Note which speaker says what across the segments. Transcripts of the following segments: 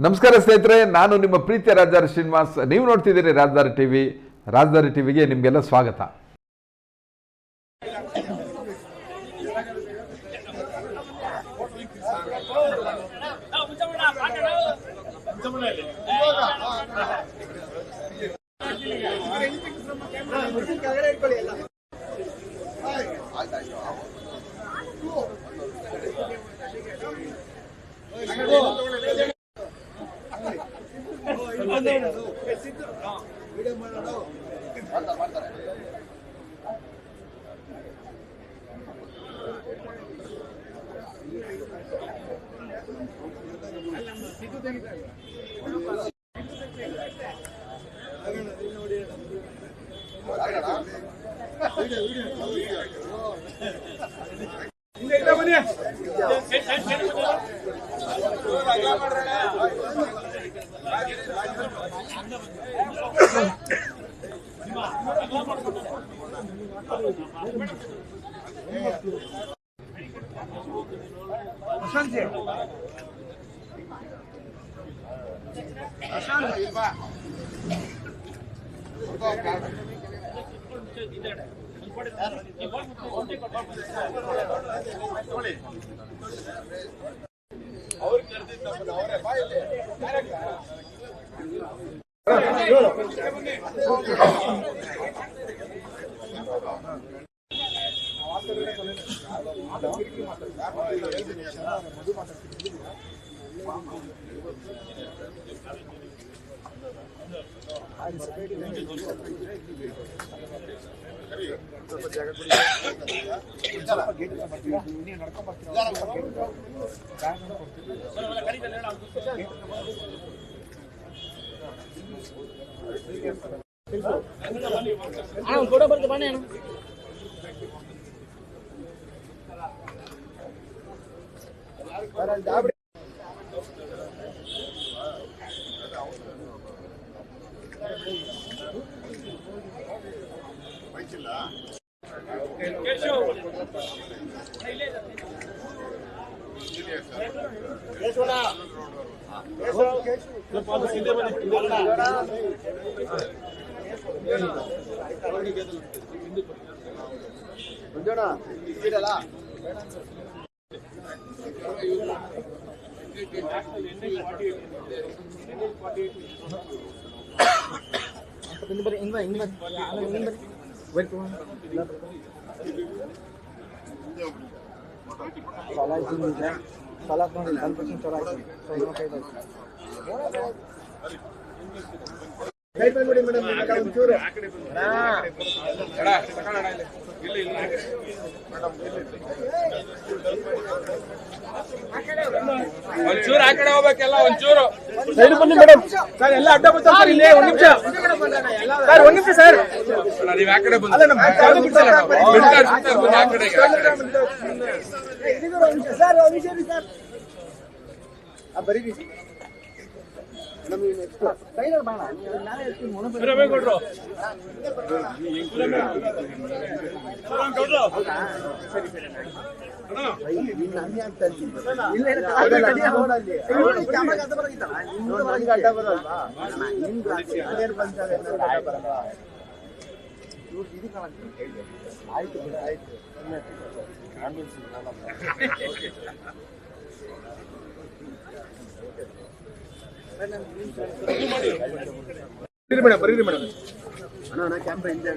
Speaker 1: ನಮಸ್ಕಾರ ಸ್ನೇಹಿತರೆ, ನಾನು ನಿಮ್ಮ ಪ್ರೀತಿಯ ರಾಜಧಾನಿ ಶ್ರೀನಿವಾಸ್. ನೀವು ನೋಡ್ತಿದ್ದೀರಿ ರಾಜಧಾನಿ ಟಿವಿ. ರಾಜಧಾನಿ ಟಿವಿಗೆ ನಿಮಗೆಲ್ಲ ಸ್ವಾಗತ.
Speaker 2: ಒಂಚೂರು ಆ ಕಡೆ ಹೋಗ್ಬೇಕೆಲ್ಲ, ಒಂಚೂರು ಸೈಡ್ ಬನ್ನಿ ಮೇಡಮ್. ಸರ್ ಎಲ್ಲ ಅಡ್ಡ ಬರ್ತಾರೆ ಇಲ್ಲಿ. ಒಂದ್ ನಿಮಿಷ ಸರ್, ಒಂದ್ ನಿಮಿಷ ಸರ್. ನೀವು ಆ ಕಡೆ ಬಂದು ಬರೀರಿ ಮೇಡಮ್. ಕ್ಯಾಮ್ರಾ ಹಿಂದೆ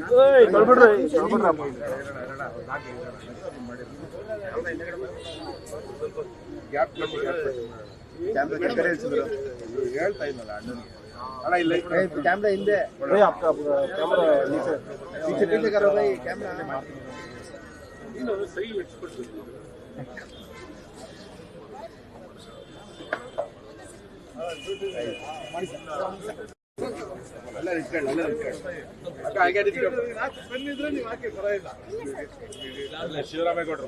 Speaker 2: ಹೇಳ್ತಾ ಇದ್ದಲ್ಲ ಅಣ್ಣನಿಗೆ. ಅಣ್ಣ ಇಲ್ಲ ಕ್ಯಾಮ್ರಾ ಹಿಂದೆ ಶಿವರಾಮೇಗೌಡರು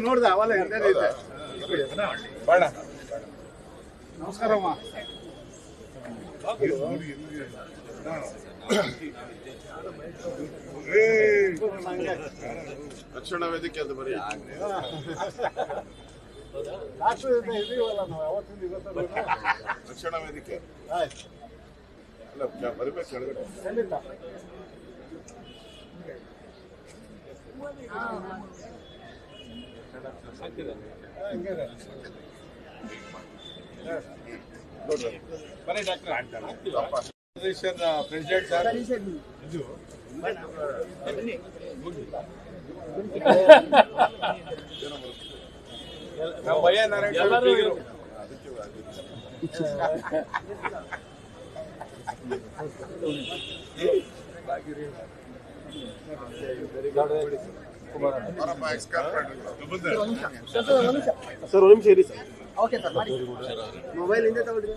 Speaker 2: ನೋಡ್ದ ಅವಲ್ಲ ಬಾಣ. ನಮಸ್ಕಾರಮ್ಮ. ರಕ್ಷಣಾ ವೇದಿಕೆ ಅದು ಬರೀ
Speaker 3: ರಕ್ಷಣಾ ವೇದಿಕೆ ಅಲ್ಲ ಬರಬೇಕು ಕೆಳಗಡೆ. President sir Y Narayana sir ಒಂದು ನಿಮಿಷ ಇರಿ ಸರ್.
Speaker 4: ಓಕೆ ಸರ್ ಮಾಡಿ. ಮೊಬೈಲ್ ಹಿಂದೆ ತಗೊಳ್ರಿ.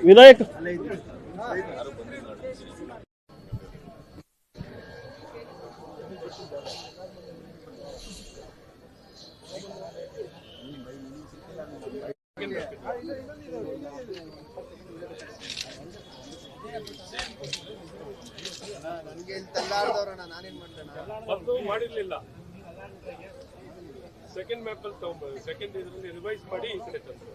Speaker 2: ವಿನಾಯಕ್
Speaker 4: ನನಗೆ ಇಲ್ಲಿ ತಲ್ಲಾಡ್ದವ್ರಣ್ಣ, ನಾನೇನ್ ಮಾಡ್ತೇನೆ
Speaker 2: ಮಾಡಿರ್ಲಿಲ್ಲ. ಸೆಕೆಂಡ್ ಮ್ಯಾಪ್ ಅಲ್ಲಿ ತಗೊಂಡ್ಬಂದು ಸೆಕೆಂಡ್ ಇದರಲ್ಲಿ ರಿವೈಸ್ ಮಾಡಿ ಈ ಕಡೆ ತಂದ್ರು.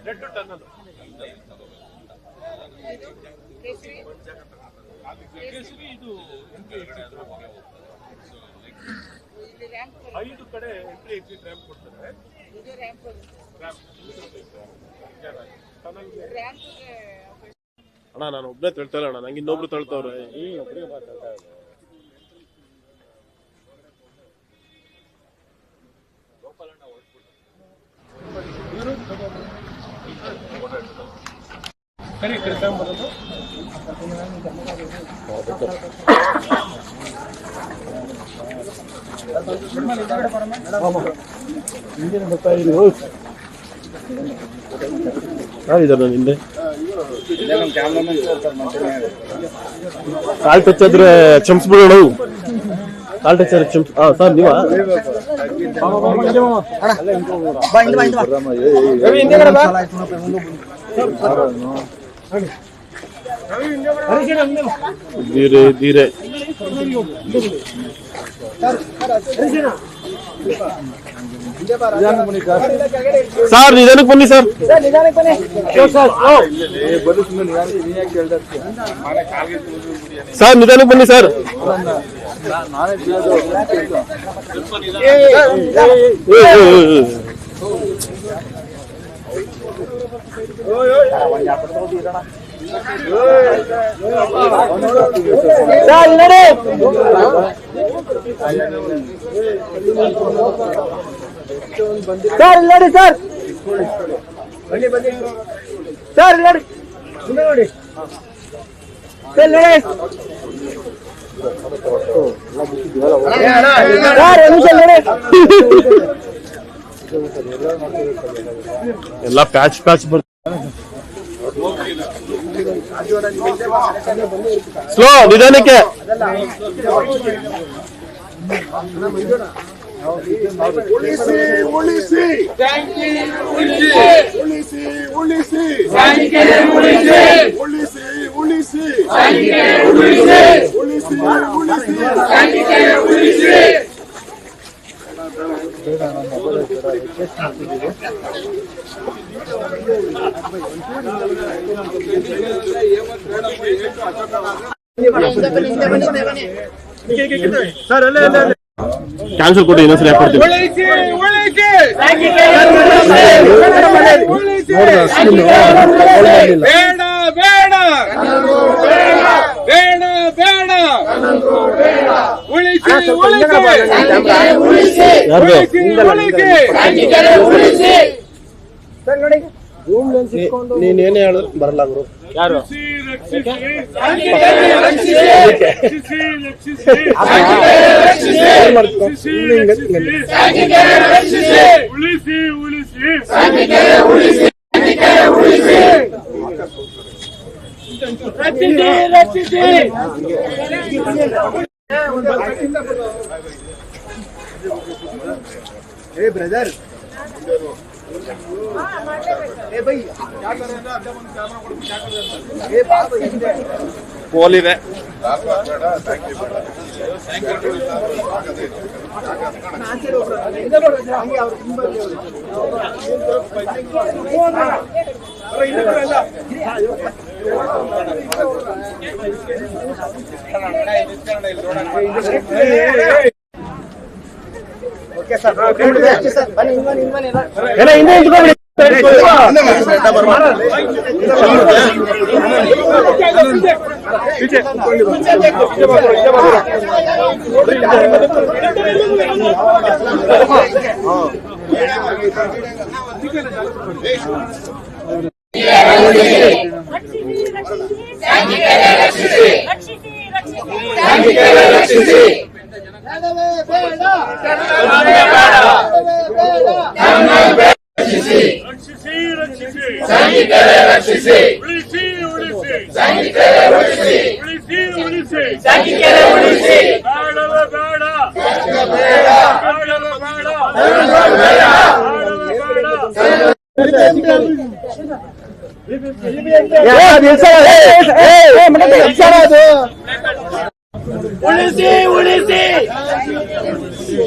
Speaker 2: ರೆಡ್ ಟನ್ನಲ್ ಇದು 5 ಕಡೆ ಎಂಟ್ರಿ ಎಕ್ಸಿಟ್ ರ್ಯಾಂಪ್ ಕೊಡ್ತಾರೆ. ಅಣ್ಣ ನಾನು ಒಬ್ಬನೇ ತಳ್ತಾ ಇಲ್ಲ ಅಣ್ಣ, ನಂಗೆ ಇನ್ನೊಬ್ರು ತಳ್ತವ್ರೆ. ಯಾರಿದ್ದಾರೆ ನಿಂದೆ? ಕಾಲ್ ಟಚ್ ಆದ್ರೆ ಚಂಪಿಸ್ಬಿಡೋಣ. ಕಾಲ್ ಟಚ್ ಆದ್ರೆ ಚಂಪ್. ಸರ್ ನೀವಾ? ಧೀರೆ ಧೀರೆ ಸರ್, ನಿಧಾನಕ್ಕೆ ಬನ್ನಿ ಸರ್. ಸರ್ ನಿಧಾನಕ್ಕೆ ಬನ್ನಿ ಸರ್.
Speaker 4: ಸರ್ ನೋಡಿ ಸರ್, ಬನ್ನಿ ಬನ್ನಿ ಸರ್, ನೋಡಿ ನೋಡಿ ಸರ್, ನೋಡಿ ಸರ್, ನಿಮಿಷ ನೋಡಿ.
Speaker 2: ಎಲ್ಲ ಪ್ಯಾಚ್ ಪ್ಯಾಚ್ ಬರ್ತದೆ. ಸ್ಲೋ, ನಿಧಾನಕ್ಕೆ.
Speaker 3: ಉಳಿಸಿ ಉಳಿಸಿ ಉಳಿಸಿ ಉಳಿಸಿ ಉಳಿಸಿ ಉಳಿಸಿ ಉಳಿಸಿ ಉಳಿಸಿ
Speaker 2: ಸರ್ ಅಲ್ಲೇ
Speaker 3: ಕ್ಯಾನ್ಸಲ್ ಕೊಟ್ಟು ಇನ್ನೊಂದ್ಸಲ ಯಾಕೆ ಕೊಡ್ತೀವಿ?
Speaker 2: ಉಳಿಸಿ ಬೇಡ ಬೇಡ ಬೇಡ ಬೇಡ ಉಳಿಸಿ
Speaker 3: ನೀನೇನೇ ಹೇಳಿದ್ರು ಬರಲ್ಲ ಗುರು.
Speaker 2: ಯಾರು
Speaker 4: ಬ್ರದರ್
Speaker 3: ಪೋಲ್ ಇದೆ.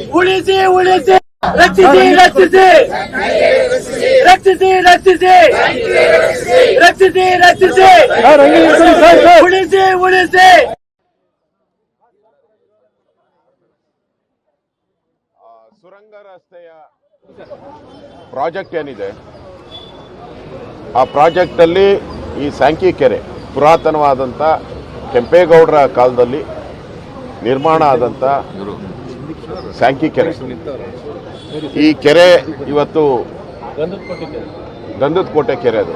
Speaker 2: ಉಳಿಸಿ ಉಳಿಸಿ ರಕ್ಷಿಸಿ ರಕ್ಷಿಸಿ ರಕ್ಷಿಸಿ ರಕ್ಷಿಸಿ ರಕ್ಷಿಸಿ ರಕ್ಷಿಸಿ ಉಳಿಸಿ ಉಳಿಸಿ.
Speaker 5: ಸುರಂಗ ರಸ್ತೆಯ ಪ್ರಾಜೆಕ್ಟ್ ಏನಿದೆ, ಆ ಪ್ರಾಜೆಕ್ಟಲ್ಲಿ ಈ ಸ್ಯಾಂಕಿ ಕೆರೆ ಪುರಾತನವಾದಂಥ ಕೆಂಪೇಗೌಡರ ಕಾಲದಲ್ಲಿ ನಿರ್ಮಾಣ ಆದಂಥ ಸ್ಯಾಂಕಿ ಕೆರೆ. ಈ ಕೆರೆ ಇವತ್ತು ಗಂಧದ ಕೋಟೆ ಕೆರೆ. ಅದು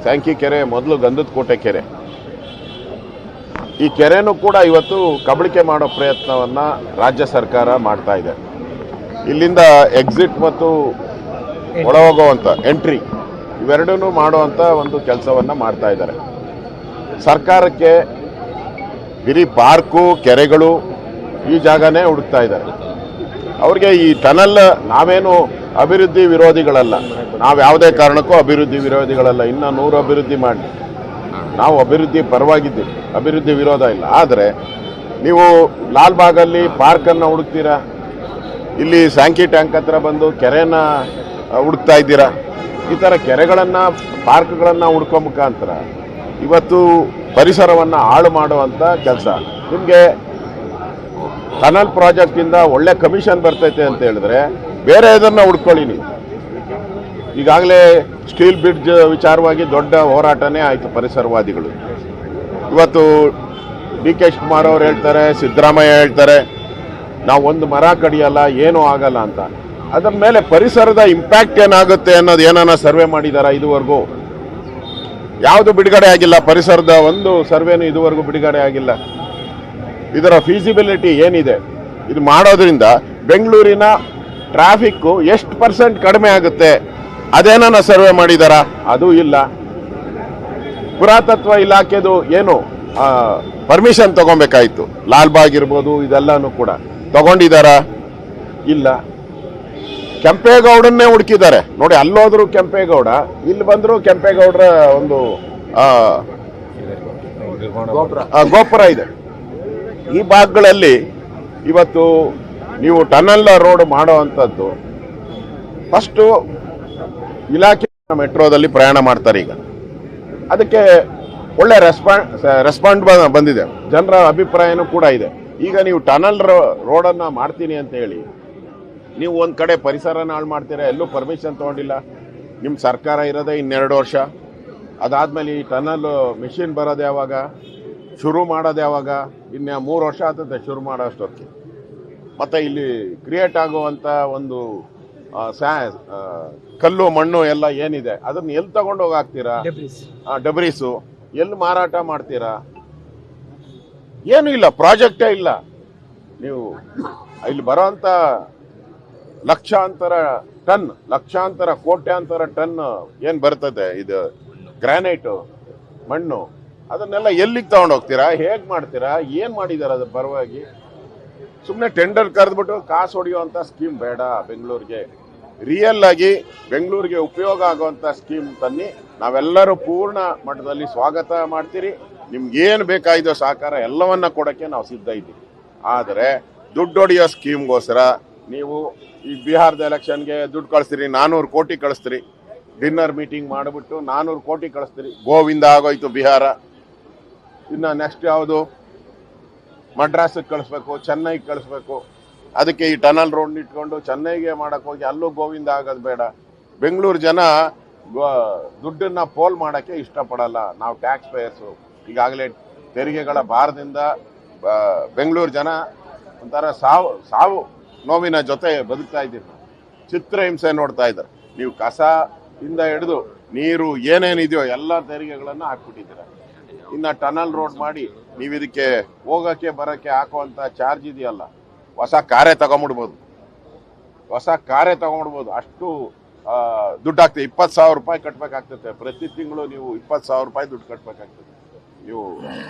Speaker 5: ಸ್ಯಾಂಕಿ ಕೆರೆ ಮೊದಲು ಗಂಧದ ಕೋಟೆ ಕೆರೆ. ಈ ಕೆರೆನೂ ಕೂಡ ಇವತ್ತು ಕಬಳಿಕೆ ಮಾಡೋ ಪ್ರಯತ್ನವನ್ನು ರಾಜ್ಯ ಸರ್ಕಾರ ಮಾಡ್ತಾ ಇದೆ. ಇಲ್ಲಿಂದ ಎಕ್ಸಿಟ್ ಮತ್ತು ಒಳಹೋಗುವಂಥ ಎಂಟ್ರಿ ಇವೆರಡೂ ಮಾಡುವಂಥ ಒಂದು ಕೆಲಸವನ್ನು ಮಾಡ್ತಾ ಇದ್ದಾರೆ. ಸರ್ಕಾರಕ್ಕೆ ಬರೀ ಪಾರ್ಕು ಕೆರೆಗಳು ಈ ಜಾಗನೇ ಹುಡುಕ್ತಾ ಇದ್ದಾರೆ. ಅವ್ರಿಗೆ ಈ ಟನಲ್, ನಾವೇನು ಅಭಿವೃದ್ಧಿ ವಿರೋಧಿಗಳಲ್ಲ, ನಾವು ಯಾವುದೇ ಕಾರಣಕ್ಕೂ ಅಭಿವೃದ್ಧಿ ವಿರೋಧಿಗಳಲ್ಲ. ಇನ್ನೂ 100 ಅಭಿವೃದ್ಧಿ ಮಾಡಲಿ, ನಾವು ಅಭಿವೃದ್ಧಿ ಪರವಾಗಿದ್ದೀವಿ, ಅಭಿವೃದ್ಧಿ ವಿರೋಧ ಇಲ್ಲ. ಆದರೆ ನೀವು ಲಾಲ್ಬಾಗಲ್ಲಿ ಪಾರ್ಕನ್ನು ಹುಡುಕ್ತೀರಾ, ಇಲ್ಲಿ ಸ್ಯಾಂಕಿ ಟ್ಯಾಂಕ್ ಹತ್ರ ಬಂದು ಕೆರೆಯನ್ನು ಹುಡುಕ್ತಾ ಇದ್ದೀರಾ. ಈ ಥರ ಕೆರೆಗಳನ್ನು ಪಾರ್ಕ್ಗಳನ್ನು ಹುಡ್ಕೋ ಮುಖಾಂತರ ಇವತ್ತು ಪರಿಸರವನ್ನು ಹಾಳು ಮಾಡುವಂಥ ಕೆಲಸ. ನಿಮಗೆ ಟನಲ್ ಪ್ರಾಜೆಕ್ಟಿಂದ ಒಳ್ಳೆ ಕಮಿಷನ್ ಬರ್ತೈತೆ ಅಂತ ಹೇಳಿದ್ರೆ ಬೇರೆ ಇದನ್ನು ಹುಡ್ಕೊಳ್ಳಿ ನೀವು. ಈಗಾಗಲೇ ಸ್ಟೀಲ್ ಬ್ರಿಡ್ಜ್ ವಿಚಾರವಾಗಿ ದೊಡ್ಡ ಹೋರಾಟನೇ ಆಯಿತು ಪರಿಸರವಾದಿಗಳು. ಇವತ್ತು DK ಶಿವಕುಮಾರ್ ಅವರು ಹೇಳ್ತಾರೆ, ಸಿದ್ದರಾಮಯ್ಯ ಹೇಳ್ತಾರೆ, ನಾವು ಒಂದು ಮರ ಕಡಿಯಲ್ಲ, ಏನೂ ಆಗಲ್ಲ ಅಂತ. ಅದರ ಮೇಲೆ ಪರಿಸರದ ಇಂಪ್ಯಾಕ್ಟ್ ಏನಾಗುತ್ತೆ ಅನ್ನೋದು ಏನಾನ ಸರ್ವೆ ಮಾಡಿದಾರ? ಇದುವರೆಗೂ ಯಾವುದು ಬಿಡುಗಡೆ ಆಗಿಲ್ಲ. ಪರಿಸರದ ಒಂದು ಸರ್ವೆನೂ ಇದುವರೆಗೂ ಬಿಡುಗಡೆ ಆಗಿಲ್ಲ. ಇದರ ಫೀಸಿಬಿಲಿಟಿ ಏನಿದೆ, ಇದು ಮಾಡೋದ್ರಿಂದ ಬೆಂಗಳೂರಿನ ಟ್ರಾಫಿಕ್ಕು ಎಷ್ಟು % ಕಡಿಮೆ ಆಗುತ್ತೆ ಅದೇನ ಸರ್ವೆ ಮಾಡಿದಾರ? ಅದೂ ಇಲ್ಲ. ಪುರಾತತ್ವ ಇಲಾಖೆದು ಏನು ಪರ್ಮಿಷನ್ ತಗೊಬೇಕಾಯ್ತು, ಲಾಲ್ಬಾಗ್ ಇರ್ಬೋದು, ಇದೆಲ್ಲನೂ ಕೂಡ ತಗೊಂಡಿದಾರ? ಇಲ್ಲ. ಕೆಂಪೇಗೌಡನ್ನೇ ಹುಡುಕಿದ್ದಾರೆ ನೋಡಿ. ಅಲ್ಲೋದ್ರು ಕೆಂಪೇಗೌಡ, ಇಲ್ಲಿ ಬಂದ್ರು ಕೆಂಪೇಗೌಡರ ಒಂದು ಗೋಪುರ ಇದೆ. ಈ ಭಾಗಗಳಲ್ಲಿ ಇವತ್ತು ನೀವು ಟನಲ್ ರೋಡ್ ಮಾಡೋ ಅಂಥದ್ದು ಫಸ್ಟು ಇಲಾಖೆ ಮೆಟ್ರೋದಲ್ಲಿ ಪ್ರಯಾಣ ಮಾಡ್ತಾರೆ. ಈಗ ಅದಕ್ಕೆ ಒಳ್ಳೆ ರೆಸ್ಪಾಂಡ್ ಬಂದಿದೆ, ಜನರ ಅಭಿಪ್ರಾಯನೂ ಕೂಡ ಇದೆ. ಈಗ ನೀವು ಟನಲ್ ರೋಡನ್ನು ಮಾಡ್ತೀನಿ ಅಂತ ಹೇಳಿ ನೀವು ಒಂದು ಕಡೆ ಪರಿಸರನ ಹಾಳು ಮಾಡ್ತೀರಾ, ಎಲ್ಲೂ ಪರ್ಮಿಷನ್ ತೊಗೊಂಡಿಲ್ಲ. ನಿಮ್ಮ ಸರ್ಕಾರ ಇರೋದೇ 2 ವರ್ಷ, ಅದಾದಮೇಲೆ ಈ ಟನಲ್ ಮಿಷಿನ್ ಬರೋದು ಯಾವಾಗ, ಶುರು ಮಾಡೋದು ಯಾವಾಗ? ಇನ್ನು 3 ವರ್ಷ ಆಗ್ತದೆ ಶುರು ಮಾಡೋ ಅಷ್ಟೊತ್ತಿಗೆ. ಮತ್ತು ಇಲ್ಲಿ ಕ್ರಿಯೇಟ್ ಆಗುವಂಥ ಒಂದು ಕಲ್ಲು ಮಣ್ಣು ಎಲ್ಲ ಏನಿದೆ ಅದನ್ನ ಎಲ್ಲಿ ತಗೊಂಡು ಹೋಗಾಕ್ತೀರಾ? ಡಬ್ರೀಸು ಎಲ್ಲಿ ಮಾರಾಟ ಮಾಡ್ತೀರಾ? ಏನೂ ಇಲ್ಲ, ಪ್ರಾಜೆಕ್ಟೇ ಇಲ್ಲ. ನೀವು ಇಲ್ಲಿ ಬರೋಂಥ ಲಕ್ಷಾಂತರ ಕೋಟ್ಯಾಂತರ ಟನ್ ಏನು ಬರ್ತದೆ ಇದು ಗ್ರಾನೈಟು ಮಣ್ಣು, ಅದನ್ನೆಲ್ಲ ಎಲ್ಲಿಗೆ ತಗೊಂಡು ಹೋಗ್ತೀರಾ? ಹೇಗೆ ಮಾಡ್ತೀರಾ? ಏನು ಮಾಡಿದಾರೆ ಅದ್ರ ಪರವಾಗಿ? ಸುಮ್ಮನೆ ಟೆಂಡರ್ ಕರೆದ್ಬಿಟ್ಟು ಕಾಸು ಹೊಡೆಯುವಂಥ ಸ್ಕೀಮ್ ಬೇಡ. ಬೆಂಗಳೂರಿಗೆ ರಿಯಲ್ ಆಗಿ ಬೆಂಗಳೂರಿಗೆ ಉಪಯೋಗ ಆಗುವಂಥ ಸ್ಕೀಮ್ ತನ್ನಿ. ನಾವೆಲ್ಲರೂ ಪೂರ್ಣ ಮಟ್ಟದಲ್ಲಿ ಸ್ವಾಗತ ಮಾಡ್ತೀರಿ. ನಿಮ್ಗೇನು ಬೇಕಾಗಿದೋ ಸಹಕಾರ ಎಲ್ಲವನ್ನ ಕೊಡೋಕ್ಕೆ ನಾವು ಸಿದ್ಧ ಇದ್ದೀವಿ. ಆದರೆ ದುಡ್ಡು ಹೊಡೆಯೋ ಸ್ಕೀಮ್ಗೋಸ್ಕರ ನೀವು ಈ ಬಿಹಾರದ ಎಲೆಕ್ಷನ್ಗೆ ದುಡ್ಡು ಕಳಿಸ್ತೀರಿ, 400 ಕೋಟಿ ಕಳಿಸ್ತೀರಿ. ಡಿನ್ನರ್ ಮೀಟಿಂಗ್ ಮಾಡಿಬಿಟ್ಟು 400 ಕೋಟಿ ಕಳಿಸ್ತೀರಿ. ಗೋವಿಂದ ಆಗೋಯ್ತು ಬಿಹಾರ. ಇನ್ನು ನೆಕ್ಸ್ಟ್ ಯಾವುದು? ಮಡ್ರಾಸಿಗೆ ಕಳಿಸ್ಬೇಕು, ಚೆನ್ನೈಗೆ ಕಳಿಸ್ಬೇಕು. ಅದಕ್ಕೆ ಈ ಟನಲ್ ರೋಡ್ ಇಟ್ಕೊಂಡು ಚೆನ್ನೈಗೆ ಮಾಡಕ್ಕೆ ಹೋಗಿ ಅಲ್ಲೂ ಗೋವಿಂದ ಆಗೋದು ಬೇಡ. ಬೆಂಗಳೂರು ಜನ ದುಡ್ಡನ್ನ ಪೋಲ್ ಮಾಡೋಕ್ಕೆ ಇಷ್ಟಪಡಲ್ಲ. ನಾವು ಟ್ಯಾಕ್ಸ್ ಪೇಯರ್ಸು, ಈಗಾಗಲೇ ತೆರಿಗೆಗಳ ಭಾರದಿಂದ ಬೆಂಗಳೂರು ಜನ ಒಂಥರ ಸಾವು ನೋವಿನ ಜೊತೆ ಬದುಕ್ತಾ ಇದ್ದೀರಿ. ಚಿತ್ರಹಿಂಸೆ ನೋಡ್ತಾ ಇದ್ದಾರೆ. ನೀವು ಕಸದಿಂದ ಹಿಡಿದು ನೀರು ಏನೇನಿದೆಯೋ ಎಲ್ಲ ತೆರಿಗೆಗಳನ್ನು ಹಾಕ್ಬಿಟ್ಟಿದ್ದೀರ. ಇನ್ನು ಟನಲ್ ರೋಡ್ ಮಾಡಿ ನೀವು ಇದಕ್ಕೆ ಹೋಗೋಕ್ಕೆ ಬರೋಕ್ಕೆ ಹಾಕುವಂಥ ಚಾರ್ಜ್ ಇದೆಯಲ್ಲ, ಹೊಸ ಕಾರೇ ತಗೊಂಬಿಡ್ಬೋದು. ಅಷ್ಟು ದುಡ್ಡು ಆಗ್ತದೆ. 20,000 ರೂಪಾಯಿ ಕಟ್ಟಬೇಕಾಗ್ತದೆ ಪ್ರತಿ ತಿಂಗಳು. ನೀವು 20,000 ರೂಪಾಯಿ ದುಡ್ಡು ಕಟ್ಟಬೇಕಾಗ್ತದೆ. ನೀವು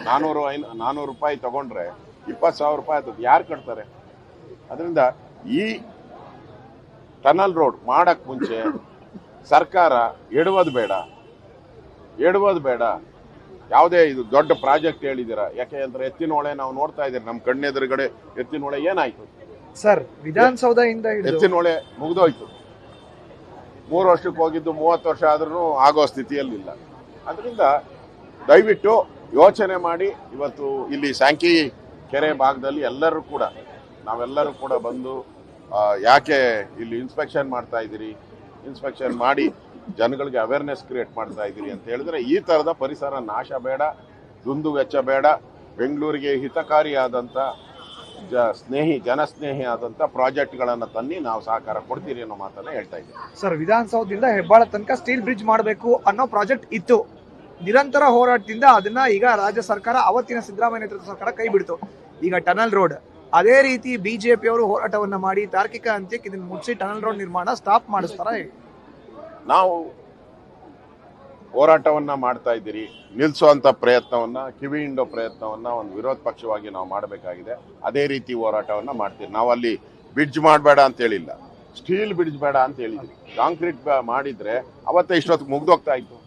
Speaker 5: 400 ರೂಪಾಯಿ ತಗೊಂಡ್ರೆ 20,000 ರೂಪಾಯಿ ಆಗ್ತದೆ. ಯಾರು ಕಟ್ತಾರೆ? ಅದರಿಂದ ಈ ಟನಲ್ ರೋಡ್ ಮಾಡಕ್ ಮುಂಚೆ ಸರ್ಕಾರ ಎಡುವುದು ಬೇಡ. ಯಾವುದೇ ಇದು ದೊಡ್ಡ ಪ್ರಾಜೆಕ್ಟ್ ಹೇಳಿದ್ದೀರಾ? ಯಾಕೆ ಅಂದ್ರೆ ಎತ್ತಿನಹೊಳೆ ನಾವು ನೋಡ್ತಾ ಇದ್ದೀರಿ, ನಮ್ಮ ಕಣ್ಣೆದುರುಗಡೆ ಎತ್ತಿನಹೊಳೆ ಏನಾಯ್ತು
Speaker 2: ಸರ್? ವಿಧಾನಸೌಧದಿಂದ
Speaker 5: ಎತ್ತಿನಹೊಳೆ ಮುಗಿದೋಯ್ತು. 3 ವರ್ಷಕ್ಕೆ ಹೋಗಿದ್ದು 30 ವರ್ಷ ಆದ್ರೂ ಆಗೋ ಸ್ಥಿತಿಯಲ್ಲಿಲ್ಲ. ಅದರಿಂದ ದಯವಿಟ್ಟು ಯೋಚನೆ ಮಾಡಿ. ಇವತ್ತು ಇಲ್ಲಿ ಸ್ಯಾಂಕಿ ಕೆರೆ ಭಾಗದಲ್ಲಿ ನಾವೆಲ್ಲರೂ ಕೂಡ ಬಂದು ಯಾಕೆ ಇಲ್ಲಿ ಇನ್ಸ್ಪೆಕ್ಷನ್ ಮಾಡ್ತಾ ಇದ್ದೀರಿ, ಇನ್ಸ್ಪೆಕ್ಷನ್ ಮಾಡಿ ಜನಗಳಿಗೆ ಅವೇರ್ನೆಸ್ ಕ್ರಿಯೇಟ್ ಮಾಡ್ತಾ ಇದ್ದೀರಿ ಅಂತ ಹೇಳಿದ್ರೆ, ಈ ಥರದ ಪರಿಸರ ನಾಶ ಬೇಡ, ದುಂದು ವೆಚ್ಚ ಬೇಡ. ಬೆಂಗಳೂರಿಗೆ ಹಿತಕಾರಿಯಾದಂಥ ಜನಸ್ನೇಹಿ ಆದಂಥ ಪ್ರಾಜೆಕ್ಟ್ಗಳನ್ನು ತನ್ನಿ ನಾವು ಸಹಕಾರ ಕೊಡ್ತೀರಿ ಅನ್ನೋ ಮಾತನ್ನ ಹೇಳ್ತಾ ಇದ್ದೀವಿ.
Speaker 2: ಸರ್, ವಿಧಾನಸೌಧದಿಂದ ಹೆಬ್ಬಾಳ ತನಕ ಸ್ಟೀಲ್ ಬ್ರಿಡ್ಜ್ ಮಾಡಬೇಕು ಅನ್ನೋ ಪ್ರಾಜೆಕ್ಟ್ ಇತ್ತು. ನಿರಂತರ ಹೋರಾಟದಿಂದ ಅದನ್ನ ಈಗ ರಾಜ್ಯ ಸರ್ಕಾರ, ಅವತ್ತಿನ ಸಿದ್ದರಾಮಯ್ಯ ನೇತೃತ್ವದ ಸರ್ಕಾರ ಕೈ ಬಿಡ್ತು. ಈಗ ಟನಲ್ ರೋಡ್ ಅದೇ ರೀತಿ ಬಿಜೆಪಿಯವರು ಹೋರಾಟವನ್ನ ಮಾಡಿ ತಾರ್ಕಿಕ ಅಂತ್ಯಕ್ಕೆ ಇದನ್ನು ಮುಗಿಸಿ ಟನಲ್ ರೋಡ್ ನಿರ್ಮಾಣ ಸ್ಟಾಪ್ ಮಾಡಿಸ್ತಾರ?
Speaker 5: ನಾವು ಹೋರಾಟವನ್ನ ಮಾಡ್ತಾ ಇದ್ದೀರಿ. ನಿಲ್ಲಿಸುವಂತ ಪ್ರಯತ್ನವನ್ನ, ಕಿವಿ ಹಿಂಡೋ ಪ್ರಯತ್ನವನ್ನ ಒಂದು ವಿರೋಧ ಪಕ್ಷವಾಗಿ ನಾವು ಮಾಡಬೇಕಾಗಿದೆ. ಅದೇ ರೀತಿ ಹೋರಾಟವನ್ನ ಮಾಡ್ತೀವಿ. ನಾವು ಅಲ್ಲಿ ಬ್ರಿಡ್ಜ್ ಮಾಡಬೇಡ ಅಂತ ಹೇಳಿಲ್ಲ, ಸ್ಟೀಲ್ ಬ್ರಿಡ್ಜ್ ಬೇಡ ಅಂತ ಹೇಳಿದ್ವಿ. ಕಾಂಕ್ರೀಟ್ ಮಾಡಿದ್ರೆ ಅವತ್ತೇ ಇಷ್ಟೊತ್ತಿಗೆ ಮುಗ್ದೋಗ್ತಾ ಇತ್ತು.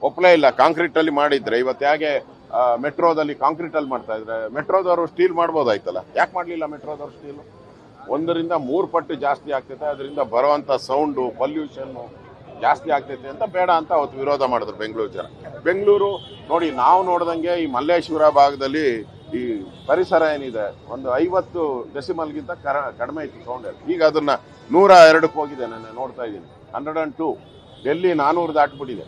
Speaker 5: ಒಪ್ಪಲೇ ಇಲ್ಲ. ಕಾಂಕ್ರೀಟ್ ಅಲ್ಲಿ ಮಾಡಿದ್ರೆ ಇವತ್ತು ಹೇಗೆ ಮೆಟ್ರೋದಲ್ಲಿ ಕಾಂಕ್ರೀಟ್ ಅಲ್ಲಿ ಮಾಡ್ತಾ ಇದ್ರೆ ಮೆಟ್ರೋದವರು ಸ್ಟೀಲ್ ಮಾಡ್ಬೋದಾಯ್ತಲ್ಲ, ಯಾಕೆ ಮಾಡಲಿಲ್ಲ ಮೆಟ್ರೋದವರು ಸ್ಟೀಲ್? 1 ರಿಂದ 3 ಪಟ್ಟು ಜಾಸ್ತಿ ಆಗ್ತೈತೆ. ಅದರಿಂದ ಬರುವಂತ ಸೌಂಡು, ಪೊಲ್ಯೂಷನ್ ಜಾಸ್ತಿ ಆಗ್ತೈತೆ ಅಂತ ಬೇಡ ಅಂತ ಅವತ್ತು ವಿರೋಧ ಮಾಡಿದ್ರು ಬೆಂಗಳೂರು ಜನ. ಬೆಂಗಳೂರು ನೋಡಿ, ನಾವು ನೋಡ್ದಂಗೆ ಈ ಮಲ್ಲೇಶ್ವರ ಭಾಗದಲ್ಲಿ ಈ ಪರಿಸರ ಏನಿದೆ ಒಂದು 50 ಡೆಸಿಮಲ್ಗಿಂತ ಕಡಿಮೆ ಇತ್ತು ಸೌಂಡ್. ಈಗ ಅದನ್ನ 102ಕ್ಕೆ ಹೋಗಿದೆ. ನಾನು ನೋಡ್ತಾ ಇದ್ದೀನಿ 102. ಡೆಲ್ಲಿ 400 ದಾಟ್ಬಿಟ್ಟಿದೆ.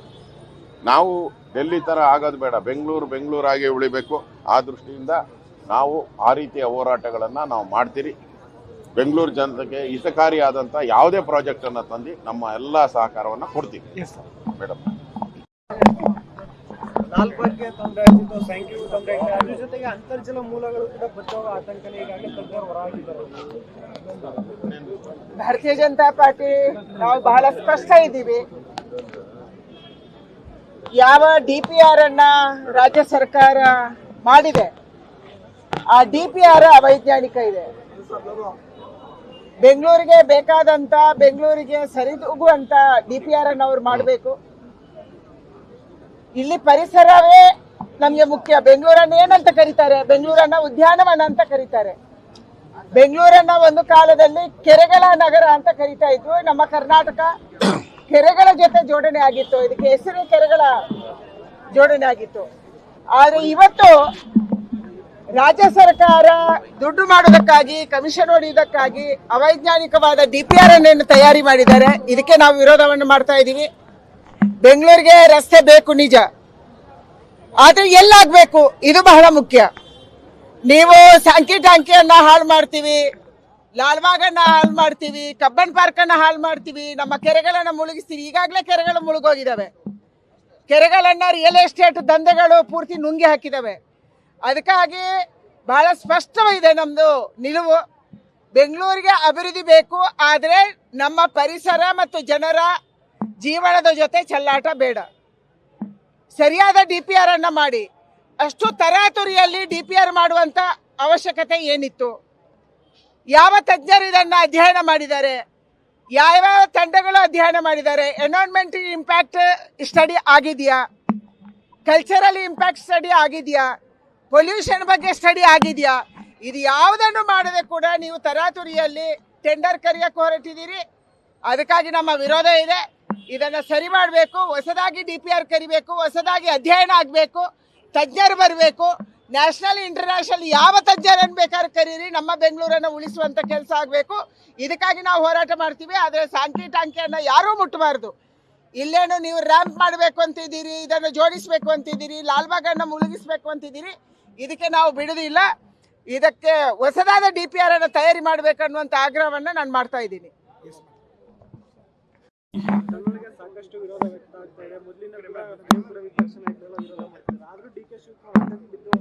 Speaker 5: ನಾವು ಡೆಲ್ಲಿ ಥರ ಆಗೋದು ಬೇಡ. ಬೆಂಗಳೂರಾಗಿ ಉಳಿಬೇಕು. ಆ ದೃಷ್ಟಿಯಿಂದ ನಾವು ಆ ರೀತಿಯ ಹೋರಾಟಗಳನ್ನು ನಾವು ಮಾಡ್ತೀರಿ. ಬೆಂಗಳೂರು ಜನತೆಗೆ ಹಿತಕಾರಿಯಾದಂಥ ಯಾವುದೇ ಪ್ರಾಜೆಕ್ಟನ್ನು ತಂದು ನಮ್ಮ ಎಲ್ಲ ಸಹಕಾರವನ್ನು ಕೊಡ್ತೀವಿ ಮೇಡಮ್.
Speaker 6: 4 ತೊಂದರೆ ಆಗಿದ್ದು, ಸೈಂಟಿಫಿಕ್ ತೊಂದರೆ ಆಗಿದೆ. ಅದ್ರ ಜೊತೆಗೆ ಅಂತರ್ಜಲ ಮೂಲಗಳು ಕೂಡ ಬಚ್ಚೋಗ ಆತಂಕನೇ ಈಗಾಗಲೇ ತಜ್ಞರು ಹೊರಗಿದ್ದಾರೆ.
Speaker 7: ಭಾರತೀಯ ಜನತಾ ಪಾರ್ಟಿ ನಾವು ಬಹಳ ಸ್ಪಷ್ಟ ಇದ್ದೀವಿ. ಯಾವ DPR ಅನ್ನ ರಾಜ್ಯ ಸರ್ಕಾರ ಮಾಡಿದೆ, ಆ DPR ಅವೈಜ್ಞಾನಿಕ ಇದೆ. ಬೆಂಗಳೂರಿಗೆ ಬೇಕಾದಂತ, ಬೆಂಗಳೂರಿಗೆ ಸರಿದೂಗುವಂತ DPR ಅನ್ನ ಅವ್ರು ಮಾಡಬೇಕು. ಇಲ್ಲಿ ಪರಿಸರವೇ ನಮ್ಗೆ ಮುಖ್ಯ. ಬೆಂಗಳೂರನ್ನ ಏನಂತ ಕರೀತಾರೆ? ಬೆಂಗಳೂರನ್ನ ಉದ್ಯಾನವನ ಅಂತ ಕರೀತಾರೆ. ಬೆಂಗಳೂರನ್ನ ಒಂದು ಕಾಲದಲ್ಲಿ ಕೆರೆಗಳ ನಗರ ಅಂತ ಕರೀತಾ ಇದ್ವು. ನಮ್ಮ ಕರ್ನಾಟಕ ಕೆರೆಗಳ ಜೊತೆ ಜೋಡಣೆ ಆಗಿತ್ತು. ಇದಕ್ಕೆ ಹೆಸರು ಕೆರೆಗಳ ಜೋಡಣೆ ಆಗಿತ್ತು. ಆದ್ರೆ ಇವತ್ತು ರಾಜ್ಯ ಸರ್ಕಾರ ದುಡ್ಡು ಮಾಡೋದಕ್ಕಾಗಿ, ಕಮಿಷನ್ ಹೊಡೆಯುವುದಕ್ಕಾಗಿ ಅವೈಜ್ಞಾನಿಕವಾದ DPR ಅನ್ನು ತಯಾರಿ ಮಾಡಿದ್ದಾರೆ. ಇದಕ್ಕೆ ನಾವು ವಿರೋಧವನ್ನು ಮಾಡ್ತಾ ಇದ್ದೀವಿ. ಬೆಂಗಳೂರಿಗೆ ರಸ್ತೆ ಬೇಕು ನಿಜ, ಆದ್ರೆ ಎಲ್ಲಾಗಬೇಕು ಇದು ಬಹಳ ಮುಖ್ಯ. ನೀವು ಸಾಂಕಿ ಟಾಂಕಿಯನ್ನ ಹಾಳು ಮಾಡ್ತೀವಿ, ಲಾಲ್ಬಾಗನ್ನ ಹಾಳು ಮಾಡ್ತೀವಿ, ಕಬ್ಬನ್ ಪಾರ್ಕ್ ಅನ್ನ ಹಾಳು ಮಾಡ್ತೀವಿ, ನಮ್ಮ ಕೆರೆಗಳನ್ನ ಮುಳುಗಿಸ್ತೀವಿ. ಈಗಾಗಲೇ ಕೆರೆಗಳು ಮುಳುಗೋಗಿದ್ದಾವೆ. ಕೆರೆಗಳನ್ನ ರಿಯಲ್ ಎಸ್ಟೇಟ್ ದಂಧೆಗಳು ಪೂರ್ತಿ ನುಂಗಿ ಹಾಕಿದಾವೆ. ಅದಕ್ಕಾಗಿ ಬಹಳ ಸ್ಪಷ್ಟವಿದೆ ನಮ್ದು ನಿಲುವು. ಬೆಂಗಳೂರಿಗೆ ಅಭಿವೃದ್ಧಿ ಬೇಕು, ಆದರೆ ನಮ್ಮ ಪರಿಸರ ಮತ್ತು ಜನರ ಜೀವನದ ಜೊತೆ ಚೆಲ್ಲಾಟ ಬೇಡ. ಸರಿಯಾದ DPR ಅನ್ನ ಮಾಡಿ. ಅಷ್ಟು ತರಾತುರಿಯಲ್ಲಿ DPR ಮಾಡುವಂತ ಅವಶ್ಯಕತೆ ಏನಿತ್ತು? ಯಾವ ತಜ್ಞರು ಇದನ್ನ ಅಧ್ಯಯನ ಮಾಡಿದ್ದಾರೆ? ಯಾವ ತಂಡಗಳು ಅಧ್ಯಯನ ಮಾಡಿದ್ದಾರೆ? ಎನ್ವೈರನ್ಮೆಂಟ್ ಇಂಪ್ಯಾಕ್ಟ್ ಸ್ಟಡಿ ಆಗಿದೆಯಾ? ಕಲ್ಚರಲ್ ಇಂಪ್ಯಾಕ್ಟ್ ಸ್ಟಡಿ ಆಗಿದೆಯಾ? ಪೊಲ್ಯೂಷನ್ ಬಗ್ಗೆ ಸ್ಟಡಿ ಆಗಿದೆಯಾ? ಇದು ಯಾವುದನ್ನು ಮಾಡದೆ ಕೂಡ ನೀವು ತರಾತುರಿಯಲ್ಲಿ ಟೆಂಡರ್ ಕರೆಯಕ್ಕೆ ಹೊರಟಿದ್ದೀರಿ. ಅದಕ್ಕಾಗಿ ನಮ್ಮ ವಿರೋಧ ಇದೆ. ಇದನ್ನ ಸರಿ ಮಾಡಬೇಕು. ಹೊಸದಾಗಿ DPR ಕರಿಬೇಕು, ಹೊಸದಾಗಿ ಅಧ್ಯಯನ ಆಗಬೇಕು, ತಜ್ಞರು ಬರಬೇಕು. ನ್ಯಾಷನಲ್ ಇಂಟರ್ನ್ಯಾಷನಲ್ ಯಾವ ತಜ್ಞರನ್ನು ಬೇಕಾದ್ರೆ ಕರೀರಿ, ನಮ್ಮ ಬೆಂಗಳೂರನ್ನು ಉಳಿಸುವಂತ ಕೆಲಸ ಆಗಬೇಕು. ಇದಕ್ಕಾಗಿ ನಾವು ಹೋರಾಟ ಮಾಡ್ತೀವಿ. ಆದರೆ ಸಾಂಕಿ ಟಾಂಕಿಯನ್ನ ಯಾರೂ ಮುಟ್ಟಬಾರ್ದು. ಇಲ್ಲೇನು ನೀವು ರ್ಯಾಂಪ್ ಮಾಡಬೇಕು ಅಂತಿದ್ದೀರಿ, ಇದನ್ನು ಜೋಡಿಸಬೇಕು ಅಂತಿದ್ದೀರಿ, ಲಾಲ್ಬಾಗನ್ನು ಮುಳುಗಿಸ್ಬೇಕು ಅಂತಿದ್ದೀರಿ. ಇದಕ್ಕೆ ನಾವು ಬಿಡುವುದಿಲ್ಲ. ಇದಕ್ಕೆ ಹೊಸದಾದ DPR ಅನ್ನು ತಯಾರಿ ಮಾಡಬೇಕನ್ನುವಂಥ ಆಗ್ರಹವನ್ನು ನಾನು ಮಾಡ್ತಾ ಇದ್ದೀನಿ.
Speaker 6: ಟನಲ್ಗೆ ಸಾಕಷ್ಟು ವಿರೋಧ ವ್ಯಕ್ತ ಆಗ್ತಾ ಇದೆ. ಮೊದಲಿಂದ ಕೂಡ ವಿಪಕ್ಷ ನಾಯಕರೆಲ್ಲ ವಿರೋಧ ಮಾಡ್ತಾರೆ. ಆದ್ರೂ DK ಶಿವಕುಮಾರ್ ಬಿದ್ದು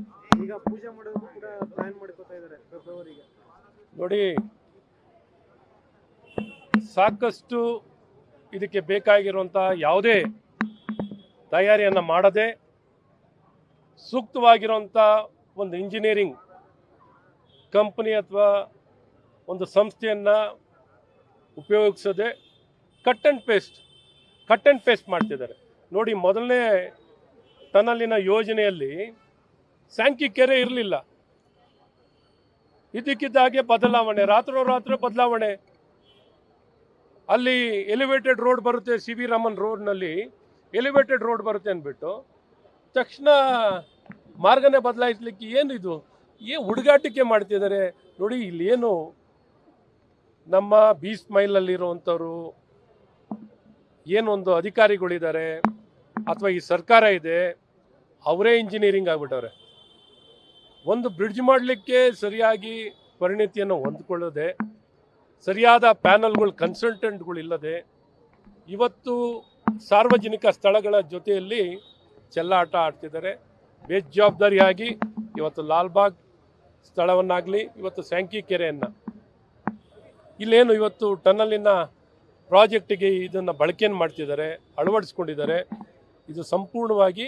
Speaker 6: ಈಗ ಪೂಜೆ ಮಾಡೋದಕ್ಕೂ ಕೂಡ ಪ್ಲಾನ್ ಮಾಡ್ಕೋತಾ ಇದ್ದಾರೆ ಫೆಬ್ರವರಿಗೆ.
Speaker 8: ನೋಡಿ, ಸಾಕಷ್ಟು ಇದಕ್ಕೆ ಬೇಕಾಗಿರುವಂಥ ಯಾವುದೇ ತಯಾರಿಯನ್ನು ಮಾಡದೆ ಸೂಕ್ತವಾಗಿರುವಂಥ ಒಂದು ಇಂಜಿನಿಯರಿಂಗ್ ಕಂಪನಿ ಅಥವಾ ಒಂದು ಸಂಸ್ಥೆಯನ್ನು ಉಪಯೋಗಿಸದೆ ಕಟ್ ಆ್ಯಂಡ್ ಪೇಸ್ಟ್ ಮಾಡ್ತಿದ್ದಾರೆ. ನೋಡಿ, ಮೊದಲನೇ ಟನಲಿನ ಯೋಜನೆಯಲ್ಲಿ ಸ್ಯಾಂಕಿ ಕೆರೆ ಇರಲಿಲ್ಲ. ಇದಕ್ಕಿದ್ದಾಗೆ ಬದಲಾವಣೆ, ರಾತ್ರೋರಾತ್ರಿ ಬದಲಾವಣೆ. ಅಲ್ಲಿ ಎಲಿವೇಟೆಡ್ ರೋಡ್ ಬರುತ್ತೆ, CV ರಾಮನ್ ರೋಡ್ನಲ್ಲಿ ಎಲಿವೇಟೆಡ್ ರೋಡ್ ಬರುತ್ತೆ ಅಂದ್ಬಿಟ್ಟು ತಕ್ಷಣ ಮಾರ್ಗನೇ ಬದಲಾಯಿಸ್ಲಿಕ್ಕೆ ಏನಿದು ಹುಡುಗಾಟಿಕೆ ಮಾಡ್ತಿದ್ದಾರೆ. ನೋಡಿ, ಇಲ್ಲೇನು ನಮ್ಮ ಬಿ ಸ್ಮೈಲಲ್ಲಿರುವಂಥವ್ರು ಏನೊಂದು ಅಧಿಕಾರಿಗಳಿದ್ದಾರೆ ಅಥವಾ ಈ ಸರ್ಕಾರ ಇದೆ, ಅವರೇ ಇಂಜಿನಿಯರಿಂಗ್ ಆಗಿಬಿಟ್ಟವ್ರೆ. ಒಂದು ಬ್ರಿಡ್ಜ್ ಮಾಡಲಿಕ್ಕೆ ಸರಿಯಾಗಿ ಪರಿಣಿತಿಯನ್ನು ಹೊಂದ್ಕೊಳ್ಳದೆ, ಸರಿಯಾದ ಪ್ಯಾನಲ್ಗಳು, ಕನ್ಸಲ್ಟೆಂಟ್ಗಳು ಇಲ್ಲದೆ, ಇವತ್ತು ಸಾರ್ವಜನಿಕ ಸ್ಥಳಗಳ ಜೊತೆಯಲ್ಲಿ ಚೆಲ್ಲಾಟ ಆಡ್ತಿದ್ದಾರೆ. ಬೇಜವಾಬ್ದಾರಿಯಾಗಿ ಇವತ್ತು ಲಾಲ್ಬಾಗ್ ಸ್ಥಳವನ್ನಾಗಲಿ, ಇವತ್ತು ಸ್ಯಾಂಕಿ ಕೆರೆಯನ್ನು, ಇಲ್ಲೇನು ಇವತ್ತು ಟನಲಿನ ಪ್ರಾಜೆಕ್ಟಿಗೆ ಇದನ್ನು ಬಳಕೆಯನ್ನು ಮಾಡ್ತಿದ್ದಾರೆ, ಅಳವಡಿಸ್ಕೊಂಡಿದ್ದಾರೆ. ಇದು ಸಂಪೂರ್ಣವಾಗಿ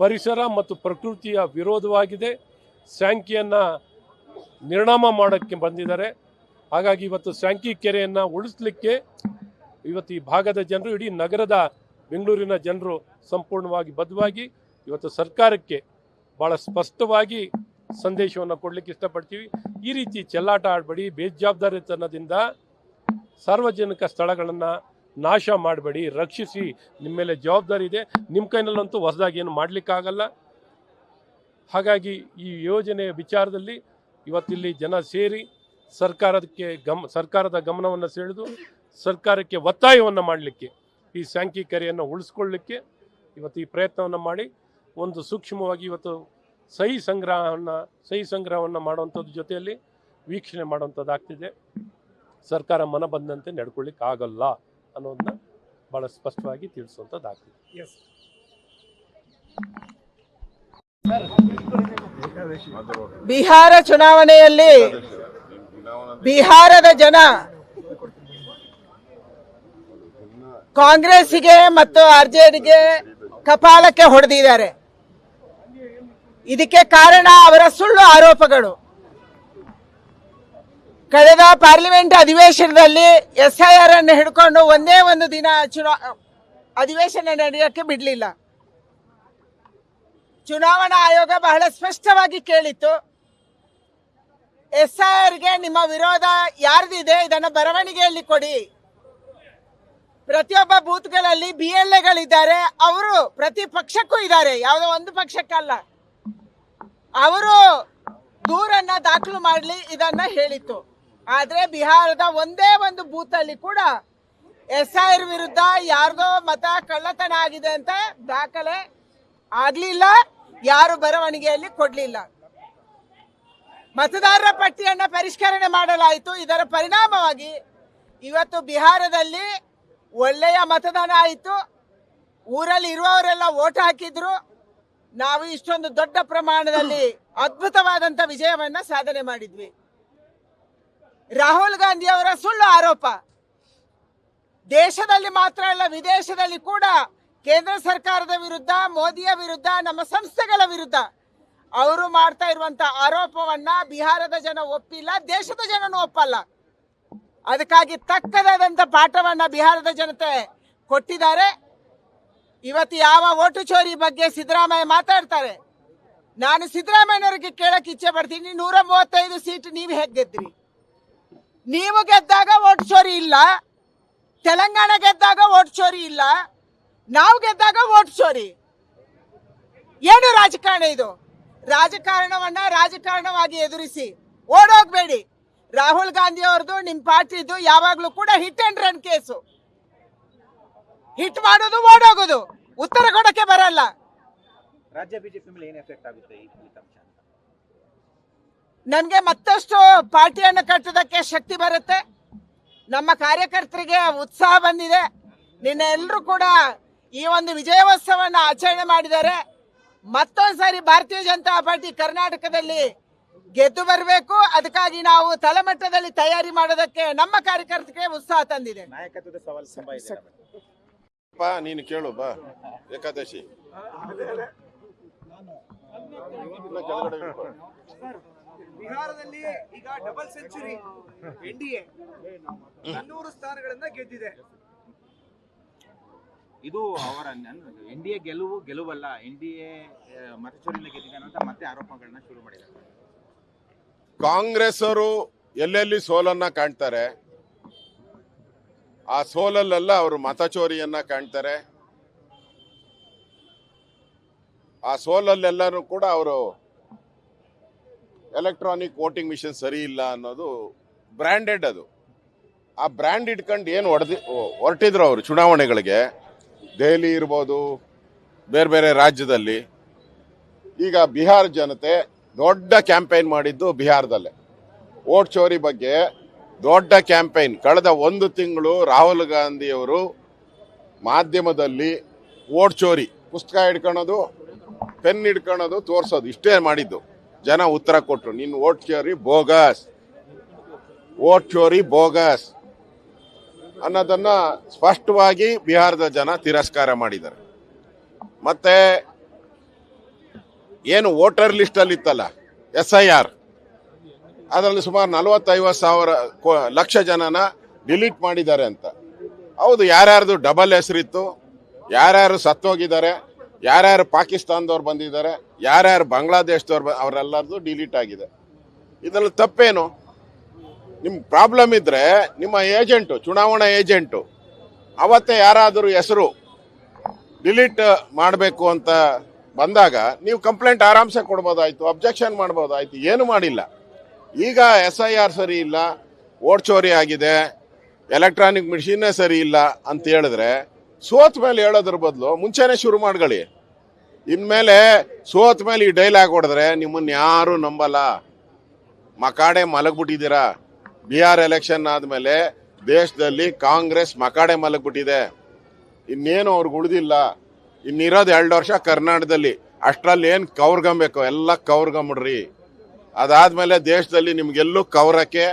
Speaker 8: ಪರಿಸರ ಮತ್ತು ಪ್ರಕೃತಿಯ ವಿರೋಧವಾಗಿದೆ. ಸ್ಯಾಂಕಿಯನ್ನು ನಿರ್ನಾಮ ಮಾಡೋಕ್ಕೆ ಬಂದಿದ್ದಾರೆ. ಹಾಗಾಗಿ ಇವತ್ತು ಸ್ಯಾಂಕಿ ಕೆರೆಯನ್ನು ಉಳಿಸ್ಲಿಕ್ಕೆ ಇವತ್ತು ಈ ಭಾಗದ ಜನರು, ಇಡೀ ನಗರದ ಬೆಂಗಳೂರಿನ ಜನರು ಸಂಪೂರ್ಣವಾಗಿ ಬದ್ಧವಾಗಿ ಇವತ್ತು ಸರ್ಕಾರಕ್ಕೆ ಭಾಳ ಸ್ಪಷ್ಟವಾಗಿ ಸಂದೇಶವನ್ನು ಕೊಡಲಿಕ್ಕೆ ಇಷ್ಟಪಡ್ತೀವಿ. ಈ ರೀತಿ ಚೆಲ್ಲಾಟ ಆಡಬೇಡಿ, ಬೇಜವಾಬ್ದಾರಿತನದಿಂದ ಸಾರ್ವಜನಿಕ ಸ್ಥಳಗಳನ್ನು ನಾಶ ಮಾಡಬೇಡಿ, ರಕ್ಷಿಸಿ. ನಿಮ್ಮ ಮೇಲೆ ಜವಾಬ್ದಾರಿ ಇದೆ. ನಿಮ್ಮ ಕೈನಲ್ಲಂತೂ ಹೊಸದಾಗಿ ಏನು ಮಾಡಲಿಕ್ಕಾಗಲ್ಲ. ಹಾಗಾಗಿ ಈ ಯೋಜನೆಯ ವಿಚಾರದಲ್ಲಿ ಇವತ್ತಿಲ್ಲಿ ಜನ ಸೇರಿ ಸರ್ಕಾರದ ಗಮನವನ್ನು ಸೆಳೆದು ಸರ್ಕಾರಕ್ಕೆ ಒತ್ತಾಯವನ್ನು ಮಾಡಲಿಕ್ಕೆ, ಈ ಸ್ಯಾಂಕಿ ಕೆರೆಯನ್ನು ಉಳಿಸ್ಕೊಳ್ಳಿಕ್ಕೆ ಇವತ್ತು ಈ ಪ್ರಯತ್ನವನ್ನು ಮಾಡಿ ಒಂದು ಸೂಕ್ಷ್ಮವಾಗಿ ಇವತ್ತು ಸಹಿ ಸಂಗ್ರಹವನ್ನು ಮಾಡುವಂಥದ್ದು ಜೊತೆಯಲ್ಲಿ ವೀಕ್ಷಣೆ ಮಾಡುವಂಥದ್ದು ಆಗ್ತಿದೆ. ಸರ್ಕಾರ ಮನ ಬಂದಂತೆ ನಡ್ಕೊಳ್ಳಿಕ್ಕೆ ಆಗಲ್ಲ ಅನ್ನೋದನ್ನ ಭಾಳ ಸ್ಪಷ್ಟವಾಗಿ ತಿಳಿಸುವಂಥದ್ದಾಗ್ತಿದೆ.
Speaker 7: ಬಿಹಾರ ಚುನಾವಣೆಯಲ್ಲಿ ಬಿಹಾರದ ಜನ ಕಾಂಗ್ರೆಸ್ಸಿಗೆ ಮತ್ತು RJDಗೆ ಕಪಾಳಕ್ಕೆ ಹೊಡೆದಿದ್ದಾರೆ. ಇದಕ್ಕೆ ಕಾರಣ ಅವರ ಸುಳ್ಳು ಆರೋಪಗಳು. ಕಳೆದ ಪಾರ್ಲಿಮೆಂಟ್ ಅಧಿವೇಶನದಲ್ಲಿ SIR ಅನ್ನು ಹಿಡ್ಕೊಂಡು ಒಂದೇ ಒಂದು ದಿನ ಅಧಿವೇಶನ ನಡೆಯೋಕ್ಕೆ ಬಿಡಲಿಲ್ಲ. ಚುನಾವಣಾ ಆಯೋಗ ಬಹಳ ಸ್ಪಷ್ಟವಾಗಿ ಕೇಳಿತ್ತು, SIRಗೆ ನಿಮ್ಮ ವಿರೋಧ ಯಾರ್ದಿದೆ ಇದನ್ನ ಬರವಣಿಗೆಯಲ್ಲಿ ಕೊಡಿ. ಪ್ರತಿಯೊಬ್ಬ ಬೂತ್ಗಳಲ್ಲಿ BLAಗಳಿದ್ದಾರೆ, ಅವರು ಪ್ರತಿ ಪಕ್ಷಕ್ಕೂ ಇದ್ದಾರೆ, ಯಾವುದೋ ಒಂದು ಪಕ್ಷಕ್ಕಲ್ಲ. ಅವರು ದೂರನ್ನ ದಾಖಲು ಮಾಡಲಿ ಇದನ್ನ ಹೇಳಿತ್ತು. ಆದ್ರೆ ಬಿಹಾರದ ಒಂದೇ ಒಂದು ಬೂತ್ ಅಲ್ಲಿ ಕೂಡ SIR ವಿರುದ್ಧ ಯಾರ್ದೋ ಮತ ಕಳ್ಳತನ ಆಗಿದೆ ಅಂತ ದಾಖಲೆ ಆಗ್ಲಿಲ್ಲ, ಯಾರು ಬರವಣಿಗೆಯಲ್ಲಿ ಕೊಡ್ಲಿಲ್ಲ. ಮತದಾರರ ಪಟ್ಟಿಯನ್ನ ಪರಿಷ್ಕರಣೆ ಮಾಡಲಾಯಿತು. ಇದರ ಪರಿಣಾಮವಾಗಿ ಇವತ್ತು ಬಿಹಾರದಲ್ಲಿ ಒಳ್ಳೆಯ ಮತದಾನ ಆಯಿತು. ಊರಲ್ಲಿ ಇರುವವರೆಲ್ಲ ವೋಟ್ ಹಾಕಿದ್ರು. ನಾವು ಇಷ್ಟೊಂದು ದೊಡ್ಡ ಪ್ರಮಾಣದಲ್ಲಿ ಅದ್ಭುತವಾದಂತ ವಿಜಯವನ್ನ ಸಾಧನೆ ಮಾಡಿದ್ವಿ. ರಾಹುಲ್ ಗಾಂಧಿ ಅವರ ಸುಳ್ಳು ಆರೋಪ ದೇಶದಲ್ಲಿ ಮಾತ್ರ ಅಲ್ಲ, ವಿದೇಶದಲ್ಲಿ ಕೂಡ ಕೇಂದ್ರ ಸರ್ಕಾರದ ವಿರುದ್ಧ, ಮೋದಿಯ ವಿರುದ್ಧ, ನಮ್ಮ ಸಂಸ್ಥೆಗಳ ವಿರುದ್ಧ ಅವರು ಮಾಡ್ತಾ ಇರುವಂತ ಆರೋಪವನ್ನ ಬಿಹಾರದ ಜನ ಒಪ್ಪಿಲ್ಲ, ದೇಶದ ಜನನೂ ಒಪ್ಪಲ್ಲ. ಅದಕ್ಕಾಗಿ ತಕ್ಕದಾದಂತ ಪಾಠವನ್ನ ಬಿಹಾರದ ಜನತೆ ಕೊಟ್ಟಿದ್ದಾರೆ. ಇವತ್ತು ಯಾವ ಓಟು ಚೋರಿ ಬಗ್ಗೆ ಸಿದ್ದರಾಮಯ್ಯ ಮಾತಾಡ್ತಾರೆ, ನಾನು ಸಿದ್ದರಾಮಯ್ಯನವರಿಗೆ ಕೇಳಕ್ ಇಚ್ಛೆ ಪಡ್ತೀನಿ, 135 ಸೀಟ್ ನೀವು ಹೇಗೆ ಗೆದ್ರಿ? ನೀವು ಗೆದ್ದಾಗ ಓಟು ಚೋರಿ ಇಲ್ಲ, ತೆಲಂಗಾಣ ಗೆದ್ದಾಗ ಓಟು ಚೋರಿ ಇಲ್ಲ, ನಾವು ಗೆದ್ದಾಗ ಓಟು ಚೋರಿ. ಏನು ರಾಜಕಾರಣ ಇದು? ರಾಜಕಾರಣವನ್ನ ರಾಜಕಾರಣವಾಗಿ ಎದುರಿಸಿ ಓಡೋಗ್ಬೇಡಿ. ರಾಹುಲ್ ಗಾಂಧಿ ಅವ್ರದ್ದು, ನಿಮ್ ಪಾರ್ಟಿದು ಯಾವಾಗ್ಲೂ ಕೂಡ hit and run case. Hit ಮಾಡೋದು, ಓಡೋಗೋದು, ಉತ್ತರ ಕೊಡಕ್ಕೆ ಬರಲ್ಲ.
Speaker 9: ರಾಜ್ಯ ಬಿಜೆಪಿ ಮೇಲೆ ಏನು ಎಫೆಕ್ಟ್ ಆಗುತ್ತೆ ಈ ಫಲಿತಾಂಶ?
Speaker 7: ನನ್ಗೆ ಮತ್ತಷ್ಟು ಪಾರ್ಟಿಯನ್ನು ಕಟ್ಟೋದಕ್ಕೆ ಶಕ್ತಿ ಬರುತ್ತೆ. ನಮ್ಮ ಕಾರ್ಯಕರ್ತರಿಗೆ ಉತ್ಸಾಹ ಬಂದಿದೆ. ನಿನ್ನೆ ಎಲ್ಲರೂ ಕೂಡ ಈ ಒಂದು ವಿಜಯೋತ್ಸವವನ್ನು ಆಚರಣೆ ಮಾಡಿದ್ದಾರೆ. ಮತ್ತೊಂದ್ಸಾರಿ ಭಾರತೀಯ ಜನತಾ ಪಾರ್ಟಿ ಕರ್ನಾಟಕದಲ್ಲಿ ಗೆದ್ದು ಬರಬೇಕು. ಅದಕ್ಕಾಗಿ ನಾವು ತಳಮಟ್ಟದಲ್ಲಿ ತಯಾರಿ ಮಾಡೋದಕ್ಕೆ ನಮ್ಮ ಕಾರ್ಯಕರ್ತರಿಗೆ ಉತ್ಸಾಹ ತಂದಿದೆ.
Speaker 9: ನಾಯಕತ್ವದ ಸವಾಲು ತುಂಬಾ ಇದೆ.
Speaker 5: ನೀನು ಕೇಳು ಬಾ. ಏಕಾದಶಿ
Speaker 2: ಬಿಹಾರದಲ್ಲಿ ಈಗ ಡಬಲ್ ಸೆಂಚುರಿ NDA 200 ಸ್ಥಾನಗಳಿಂದ ಗೆದ್ದಿದೆ.
Speaker 9: ಇದು ಅವರ NDA ಗೆಲುವಲ್ಲ, NDA ಮತಚೋರಿಯಿಂದ ಗೆದ್ದಿದ್ದಾನೆ ಅಂತ ಮತ್ತೆ ಆರೋಪಗಳನ್ನ ಶುರು ಮಾಡಿದ್ದಾರೆ.
Speaker 5: ಕಾಂಗ್ರೆಸ್ ಅವರು ಎಲ್ಲೆಲ್ಲಿ ಸೋಲನ್ನ ಕಾಣ್ತಾರೆ, ಆ ಸೋಲಲ್ಲೆಲ್ಲ ಅವರು ಮತಚೋರಿಯನ್ನ ಕಾಣ್ತಾರೆ. ಆ ಸೋಲಲ್ಲೆಲ್ಲರೂ ಕೂಡ ಅವರು ಎಲೆಕ್ಟ್ರಾನಿಕ್ ವೋಟಿಂಗ್ ಮಿಷನ್ ಸರಿ ಇಲ್ಲ ಅನ್ನೋದು ಬ್ರ್ಯಾಂಡೆಡ್. ಅದು ಆ ಬ್ರ್ಯಾಂಡ್ ಇಟ್ಕೊಂಡು ಏನು ಹೊರಟಿದ್ರು ಅವರು ಚುನಾವಣೆಗಳಿಗೆ, ದೆಹಲಿ ಇರ್ಬೋದು, ಬೇರೆ ಬೇರೆ ರಾಜ್ಯದಲ್ಲಿ. ಈಗ ಬಿಹಾರ ಜನತೆ ದೊಡ್ಡ ಕ್ಯಾಂಪೇನ್ ಮಾಡಿದ್ದು ಬಿಹಾರದಲ್ಲೇ. ವೋಟ್ ಚೋರಿ ಬಗ್ಗೆ ದೊಡ್ಡ ಕ್ಯಾಂಪೇನ್. ಕಳೆದ 1 ತಿಂಗಳು ರಾಹುಲ್ ಗಾಂಧಿಯವರು ಮಾಧ್ಯಮದಲ್ಲಿ ವೋಟ್ ಚೋರಿ, ಪುಸ್ತಕ ಹಿಡ್ಕೊಳ್ಳೋದು, ಪೆನ್ ಹಿಡ್ಕೊಳ್ಳೋದು, ತೋರಿಸೋದು, ಇಷ್ಟೇ ಮಾಡಿದ್ದು. ಜನ ಉತ್ತರ ಕೊಟ್ಟರು, ನೀನು ವೋಟ್ ಚೋರಿ ಬೋಗಸ್, ವೋಟ್ ಚೋರಿ ಬೋಗಸ್ ಅನ್ನೋದನ್ನ ಸ್ಪಷ್ಟವಾಗಿ ಬಿಹಾರದ ಜನ ತಿರಸ್ಕಾರ ಮಾಡಿದ್ದಾರೆ. ಮತ್ತೆ ಏನು ವೋಟರ್ ಲಿಸ್ಟ್ ಅಲ್ಲಿ ಇತ್ತಲ್ಲ SIR, ಅದರಲ್ಲಿ ಸುಮಾರು 40-50 ಲಕ್ಷ ಜನನ ಡಿಲೀಟ್ ಮಾಡಿದ್ದಾರೆ ಅಂತ. ಹೌದು, ಯಾರ್ಯಾರ್ದು ಡಬಲ್ ಹೆಸರಿತ್ತು, ಯಾರ್ಯಾರು ಸತ್ತೋಗಿದ್ದಾರೆ, ಯಾರ್ಯಾರು ಪಾಕಿಸ್ತಾನದವ್ರು ಬಂದಿದ್ದಾರೆ, ಯಾರ್ಯಾರು ಬಾಂಗ್ಲಾದೇಶದವ್ರು ಅವರೆಲ್ಲರದು ಡಿಲೀಟ್ ಆಗಿದೆ. ಇದರಲ್ಲಿ ತಪ್ಪೇನು? ನಿಮ್ ಪ್ರಾಬ್ಲಮ್ ಇದ್ರೆ ನಿಮ್ಮ ಏಜೆಂಟು, ಚುನಾವಣಾ ಏಜೆಂಟು ಅವತ್ತೇ ಯಾರಾದರೂ ಹೆಸರು ಡಿಲೀಟ್ ಮಾಡಬೇಕು ಅಂತ ಬಂದಾಗ ನೀವು ಕಂಪ್ಲೇಂಟ್ ಆರಾಮ್ಸೆ ಕೊಡ್ಬೋದಾಯ್ತು, ಅಬ್ಜೆಕ್ಷನ್ ಮಾಡ್ಬೋದಾಯ್ತು. ಏನು ಮಾಡಿಲ್ಲ. ಈಗ SIR ಸರಿ ಇಲ್ಲ, ವೋಟ್ ಚೋರಿ ಆಗಿದೆ, ಎಲೆಕ್ಟ್ರಾನಿಕ್ ಮಿಷಿನ್ನೇ ಸರಿ ಇಲ್ಲ ಅಂತ ಹೇಳಿದ್ರೆ ಸೋತ್ ಮೇಲೆ ಹೇಳೋದ್ರ ಬದಲು ಮುಂಚೆನೆ ಶುರು ಮಾಡ್ಕೊಳ್ಳಿ. ಇನ್ಮೇಲೆ ಸೋತ್ ಮೇಲೆ ಈ ಡೈಲಾಗ್ ಹೊಡೆದ್ರೆ ನಿಮ್ಮನ್ನ ಯಾರು ನಂಬಲ್ಲ. ಮಕಾಡೆ ಮಲಗ್ಬಿಟ್ಟಿದ್ದೀರಾ. ಬಿಹಾರ್ ಎಲೆಕ್ಷನ್ ಆದ್ಮೇಲೆ ದೇಶದಲ್ಲಿ ಕಾಂಗ್ರೆಸ್ ಮಕಾಡೆ ಮಲಗ್ಬಿಟ್ಟಿದೆ. ಇನ್ನೇನು ಅವ್ರಿಗೆ ಉಳಿದಿಲ್ಲ. ಇನ್ನಿರೋದು 2 ವರ್ಷ ಕರ್ನಾಟಕದಲ್ಲಿ. ಅಷ್ಟರಲ್ಲಿ ಏನು ಕೌರ್ಗಂಬೇಕು ಎಲ್ಲ ಕೌರ್ಗಂಬಿಡ್ರಿ. ಅದಾದ್ಮೇಲೆ ದೇಶದಲ್ಲಿ ನಿಮ್ಗೆಲ್ಲೂ ಕೌರಕ್ಕೆ,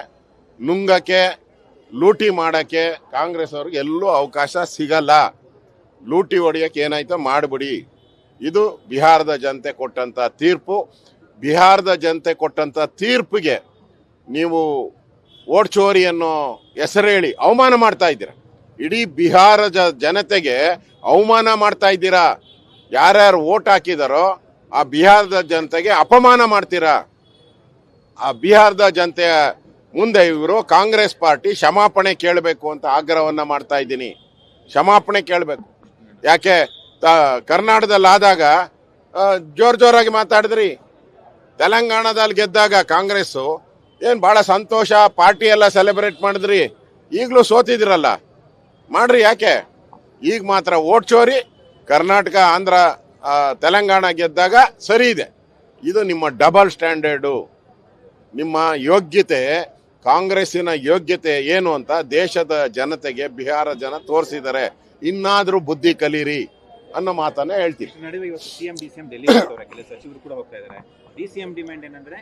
Speaker 5: ನುಂಗಕ್ಕೆ, ಲೂಟಿ ಮಾಡಕ್ಕೆ ಕಾಂಗ್ರೆಸ್ ಅವ್ರಿಗೆ ಎಲ್ಲೂ ಅವಕಾಶ ಸಿಗಲ್ಲ. ಲೂಟಿ ಹೊಡಿಯಕ್ಕೆ ಏನಾಯ್ತೋ ಮಾಡಿಬಿಡಿ. ಇದು ಬಿಹಾರದ ಜನತೆ ಕೊಟ್ಟಂತ ತೀರ್ಪು. ಬಿಹಾರದ ಜನತೆ ಕೊಟ್ಟಂತ ತೀರ್ಪಿಗೆ ನೀವು ವೋಟ್ ಚೋರಿ ಅನ್ನೋ ಹೆಸರೇಳಿ ಅವಮಾನ ಮಾಡ್ತಾ ಇದ್ದೀರಾ. ಇಡೀ ಬಿಹಾರ ಜನತೆಗೆ ಅವಮಾನ ಮಾಡ್ತಾ ಇದ್ದೀರಾ. ಯಾರ್ಯಾರು ವೋಟ್ ಹಾಕಿದಾರೋ ಆ ಬಿಹಾರದ ಜನತೆಗೆ ಅಪಮಾನ ಮಾಡ್ತೀರಾ. ಆ ಬಿಹಾರದ ಜನತೆಯ ಮುಂದೆ ಇವರು ಕಾಂಗ್ರೆಸ್ ಪಾರ್ಟಿ ಕ್ಷಮಾಪಣೆ ಕೇಳಬೇಕು ಅಂತ ಆಗ್ರಹವನ್ನ ಮಾಡ್ತಾ ಇದ್ದೀನಿ. ಕ್ಷಮಾಪಣೆ ಕೇಳಬೇಕು. ಯಾಕೆ ಕರ್ನಾಟಕದಲ್ಲಿ ಆದಾಗ ಜೋರಾಗಿ ಮಾತಾಡಿದ್ರಿ, ತೆಲಂಗಾಣದಲ್ಲಿ ಗೆದ್ದಾಗ ಕಾಂಗ್ರೆಸ್ಸು ಏನು ಭಾಳ ಸಂತೋಷ, ಪಾರ್ಟಿ ಎಲ್ಲ ಸೆಲೆಬ್ರೇಟ್ ಮಾಡಿದ್ರಿ. ಈಗಲೂ ಸೋತಿದ್ರಲ್ಲ, ಮಾಡ್ರಿ. ಯಾಕೆ ಈಗ ಮಾತ್ರ ಓಟ್ ಚೋರಿ? ಕರ್ನಾಟಕ, ಆಂಧ್ರ, ತೆಲಂಗಾಣ ಗೆದ್ದಾಗ ಸರಿ ಇದೆ. ಇದು ನಿಮ್ಮ ಡಬಲ್ ಸ್ಟ್ಯಾಂಡರ್ಡು. ನಿಮ್ಮ ಯೋಗ್ಯತೆ, ಕಾಂಗ್ರೆಸ್ಸಿನ ಯೋಗ್ಯತೆ ಏನು ಅಂತ ದೇಶದ ಜನತೆಗೆ ಬಿಹಾರ ಜನ ತೋರಿಸಿದ್ದಾರೆ. ಇನ್ನಾದರೂ ಬುದ್ಧಿ ಕಲೀರಿ ಅನ್ನೋ ಮಾತನ್ನ ಹೇಳ್ತೀವಿ.
Speaker 9: ನಡುವೆ ಇವತ್ತು ಸಿಎಂ ಡಿಸಿಎಂ ಡೆಲ್ಲಿ ಹೋಗ್ತವ್ರೆ, ಕೆಲ ಸಚಿವರು ಕೂಡ ಹೋಗ್ತಾ ಇದ್ದಾರೆ. ಡಿಸಿಎಂ ಡಿಮ್ಯಾಂಡ್ ಏನಂದ್ರೆ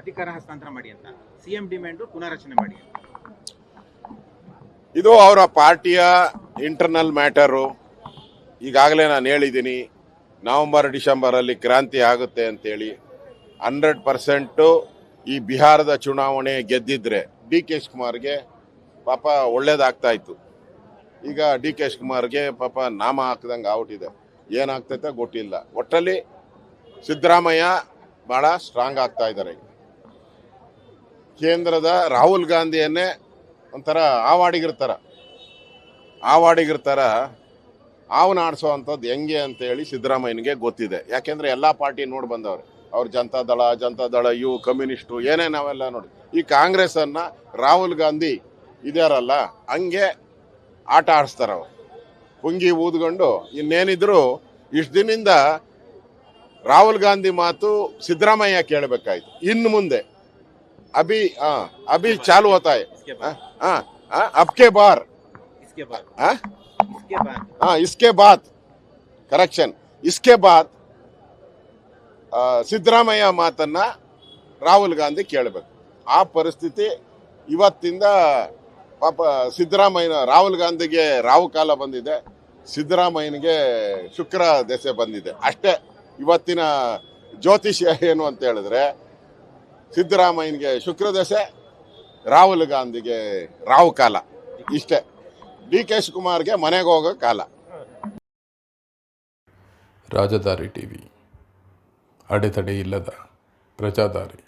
Speaker 9: ಅಧಿಕಾರ ಹಸ್ತಾಂತರ ಮಾಡಿ ಅಂತ, ಸಿಎಂ ಡಿಮ್ಯಾಂಡ್ ಪುನರ್ರಚನೆ ಮಾಡಿ ಅಂತ.
Speaker 5: ಇದು ಅವರ ಪಾರ್ಟಿಯ ಇಂಟರ್ನಲ್ ಮ್ಯಾಟರು. ಈಗಾಗಲೇ ನಾನು ಹೇಳಿದ್ದೀನಿ, ನವೆಂಬರ್ ಡಿಸೆಂಬರಲ್ಲಿ ಕ್ರಾಂತಿ ಆಗುತ್ತೆ ಅಂತೇಳಿ. 100% ಈ ಬಿಹಾರದ ಚುನಾವಣೆ ಗೆದ್ದಿದ್ರೆ ಡಿ ಕೆ ಶಿವಕುಮಾರ್ಗೆ ಪಾಪ ಒಳ್ಳೇದಾಗ್ತಾ ಇತ್ತು. ಈಗ ಡಿ ಕೆ ಶಿವಕುಮಾರ್ಗೆ ಪಾಪ ನಾಮ ಹಾಕ್ದಂಗೆ ಆಗ್ಬಿಟ್ಟಿದೆ. ಏನಾಗ್ತೈತೆ ಗೊತ್ತಿಲ್ಲ. ಒಟ್ಟಲ್ಲಿ ಸಿದ್ದರಾಮಯ್ಯ ಭಾಳ ಸ್ಟ್ರಾಂಗ್ ಆಗ್ತಾ ಇದ್ದಾರೆ. ಕೇಂದ್ರದ ರಾಹುಲ್ ಗಾಂಧಿಯನ್ನೇ ಒಂಥರ ಆವಾಡಿಗಿರ್ತಾರ ಅವನ ಆಡಿಸೋವಂಥದ್ದು ಹೆಂಗೆ ಅಂತೇಳಿ ಸಿದ್ದರಾಮಯ್ಯನಿಗೆ ಗೊತ್ತಿದೆ. ಯಾಕೆಂದ್ರೆ ಎಲ್ಲ ಪಾರ್ಟಿ ನೋಡಿ ಬಂದವ್ರೆ. ಅವ್ರು ಜನತಾದಳ ಇವು ಕಮ್ಯುನಿಸ್ಟು ಏನೇ ನಾವೆಲ್ಲ ನೋಡಿ. ಈ ಕಾಂಗ್ರೆಸ್ ಅನ್ನ ರಾಹುಲ್ ಗಾಂಧಿ ಇದಾರಲ್ಲ ಹಂಗೆ ಆಟ ಆಡಿಸ್ತಾರ. ಅವ್ರು ಪುಂಗಿ ಊದ್ಕೊಂಡು ಇನ್ನೇನಿದ್ರು ಇಷ್ಟು ದಿನದಿಂದ ರಾಹುಲ್ ಗಾಂಧಿ ಮಾತು ಸಿದ್ದರಾಮಯ್ಯ ಕೇಳಬೇಕಾಯ್ತು. ಇನ್ನು ಮುಂದೆ ಅಭಿ ಚಾಲು ಹೋತಾ ಹೈ. ಅಬ್ಕೆ ಬಾರ್ इसके बाद करेक्शन इसके बाद ಸಿದ್ದರಾಮಯ್ಯ ಮಾತನ್ನ ರಾಹುಲ್ ಗಾಂಧಿ ಕೇಳಬೇಕು. ಆ ಪರಿಸ್ಥಿತಿ ಇವತ್ತಿಂದ ಪಾಪ ರಾಹುಲ್ ಗಾಂಧಿಗೆ ರಾಹು ಕಾಲ ಬಂದಿದೆ, ಸಿದ್ದರಾಮಯ್ಯನಿಗೆ ಶುಕ್ರ ದೆಸೆ ಬಂದಿದೆ. ಅಷ್ಟೇ ಇವತ್ತಿನ ಜ್ಯೋತಿಷ್ಯ ಏನು ಅಂತ ಹೇಳಿದ್ರೆ, ಸಿದ್ದರಾಮಯ್ಯನಿಗೆ ಶುಕ್ರ ದೆಸೆ, ರಾಹುಲ್ ಗಾಂಧಿಗೆ ರಾಹು ಕಾಲ. ಇಷ್ಟೇ. ಡಿ ಕೆ ಶಿವಕುಮಾರ್ಗೆ ಮನೆಗೆ ಹೋಗೋ ಕಾಲ.
Speaker 1: ರಾಜಧಾನಿ ಟಿವಿ, ಅಡೆತಡೆ ಇಲ್ಲದ ಪ್ರಜಾದಾರಿ.